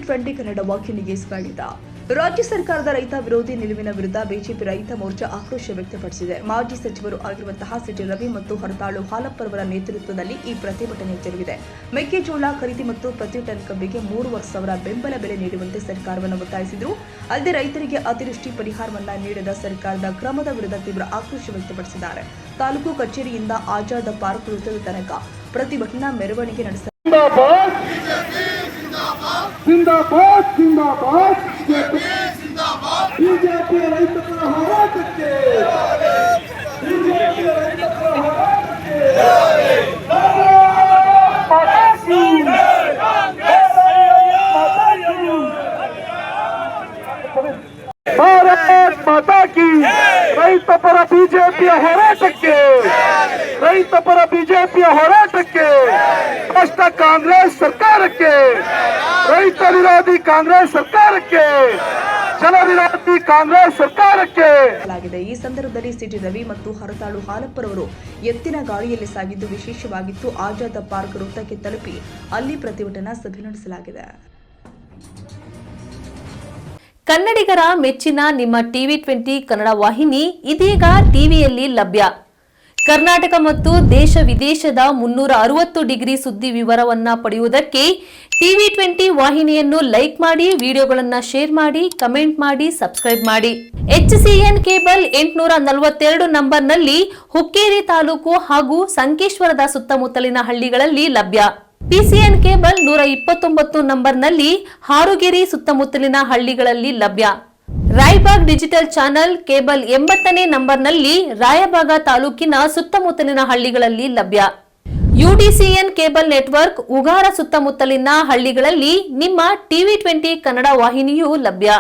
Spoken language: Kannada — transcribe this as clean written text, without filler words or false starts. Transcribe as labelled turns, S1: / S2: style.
S1: TV20 ಕನ್ನಡ ವಾಹಿನಿಗೆ ಸ್ವಾಗತ. ರಾಜ್ಯ ಸರ್ಕಾರದ ರೈತ ವಿರೋಧಿ ನಿಲುವಿನ ವಿರುದ್ಧ ಬಿಜೆಪಿ ರೈತ ಮೋರ್ಚಾ ಆಕ್ರೋಶ ವ್ಯಕ್ತಪಡಿಸಿದೆ. ಮಾಜಿ ಸಚಿವರು ಆಗಿರುವಂತಹ ಸಿಟಿ ರವಿ ಮತ್ತು ಹರತಾಳು ಹಾಲಪ್ಪರವರ ನೇತೃತ್ವದಲ್ಲಿ ಈ ಪ್ರತಿಭಟನೆ ಜರುಗಿದೆ. ಮೆಕ್ಕೆಜೋಳ ಖರೀದಿ ಮತ್ತು ಪ್ರತಿ ಟನ್ ಕಬ್ಬಿಗೆ 3,000 ಬೆಂಬಲ ಬೆಲೆ ನೀಡುವಂತೆ ಸರ್ಕಾರವನ್ನು ಒತ್ತಾಯಿಸಿದರು. ಅಲ್ಲದೆ ರೈತರಿಗೆ ಅತಿವೃಷ್ಟಿ ಪರಿಹಾರವನ್ನ ನೀಡದ ಸರ್ಕಾರದ ಕ್ರಮದ ವಿರುದ್ಧ ತೀವ್ರ ಆಕ್ರೋಶ ವ್ಯಕ್ತಪಡಿಸಿದ್ದಾರೆ. ತಾಲೂಕು ಕಚೇರಿಯಿಂದ ಆಜಾದ್ ಪಾರ್ಕ್ ವೃತ್ತದ ತನಕ ಪ್ರತಿಭಟನಾ ಮೆರವಣಿಗೆ ನಡೆಸಲಾಗಿದೆ.
S2: जिंदाबाद जिंदाबाद बीजेपी रैतर होराटಕ್ಕೆ बीजेपी रैतर होराटಕ್ಕೆ ಭಾರತ್ ಮಾತಾ ಕಿ ರೈತ ಪರ ಬಿಜೆಪಿಯ ಹೋರಾಟಕ್ಕೆ ರೈತ ಪರ ಬಿಜೆಪಿಯ ಹೋರಾಟಕ್ಕೆ ಭ್ರಷ್ಟ ಕಾಂಗ್ರೆಸ್ ಸರ್ಕಾರಕ್ಕೆ ರೈತ ವಿರೋಧಿ ಕಾಂಗ್ರೆಸ್ ಸರ್ಕಾರಕ್ಕೆ ಜನ ವಿರೋಧಿ ಕಾಂಗ್ರೆಸ್ ಸರ್ಕಾರಕ್ಕೆ
S1: ಈ ಸಂದರ್ಭದಲ್ಲಿ ಸಿಟಿ ರವಿ ಮತ್ತು ಹರತಾಳು ಹಾಲಪ್ಪರವರು ಎತ್ತಿನ ಗಾಡಿಯಲ್ಲಿ ಸಾಗಿದ್ದು ವಿಶೇಷವಾಗಿತ್ತು. ಆಜಾದ್ ಪಾರ್ಕ್ ವೃತ್ತಕ್ಕೆ ತಲುಪಿ ಅಲ್ಲಿ ಪ್ರತಿಭಟನಾ ಸಭೆ ನಡೆಸಲಾಗಿದೆ.
S3: ಕನ್ನಡಿಗರ ಮೆಚ್ಚಿನ ನಿಮ್ಮ TV20 ಕನ್ನಡ ವಾಹಿನಿ ಇದೀಗ ಟಿವಿಯಲ್ಲಿ ಲಭ್ಯ. ಕರ್ನಾಟಕ ಮತ್ತು ದೇಶ ವಿದೇಶದ 360 ಡಿಗ್ರಿ ಸುದ್ದಿ ವಿವರವನ್ನ ಪಡೆಯುವುದಕ್ಕೆ TV20 ವಾಹಿನಿಯನ್ನು ಲೈಕ್ ಮಾಡಿ, ವಿಡಿಯೋಗಳನ್ನು ಶೇರ್ ಮಾಡಿ, ಕಮೆಂಟ್ ಮಾಡಿ, ಸಬ್ಸ್ಕ್ರೈಬ್ ಮಾಡಿ. HCN ಕೇಬಲ್ 842 ನಂಬರ್ನಲ್ಲಿ ಹುಕ್ಕೇರಿ ತಾಲೂಕು ಹಾಗೂ ಸಂಕೇಶ್ವರದ ಸುತ್ತಮುತ್ತಲಿನ ಹಳ್ಳಿಗಳಲ್ಲಿ ಲಭ್ಯ. PCN ಕೇಬಲ್ 129 ನಂಬರ್ನಲ್ಲಿ ಹಾರುಗೆರೆ ಸುತ್ತಮುತ್ತಲಿನ ಹಳ್ಳಿಗಳಲ್ಲಿ ಲಭ್ಯ. ರಾಯಬಾಗ್ ಡಿಜಿಟಲ್ ಚಾನೆಲ್ ಕೇಬಲ್ 80ನೇ ನಂಬರ್ನಲ್ಲಿ ರಾಯಬಾಗ ತಾಲೂಕಿನ ಸುತ್ತಮುತ್ತಲಿನ ಹಳ್ಳಿಗಳಲ್ಲಿ ಲಭ್ಯ. UDCN ಕೇಬಲ್ ನೆಟ್ವರ್ಕ್ ಉಗಾರ ಸುತ್ತಮುತ್ತಲಿನ ಹಳ್ಳಿಗಳಲ್ಲಿ ನಿಮ್ಮ TV20 ಕನ್ನಡ ವಾಹಿನಿಯೂ ಲಭ್ಯ.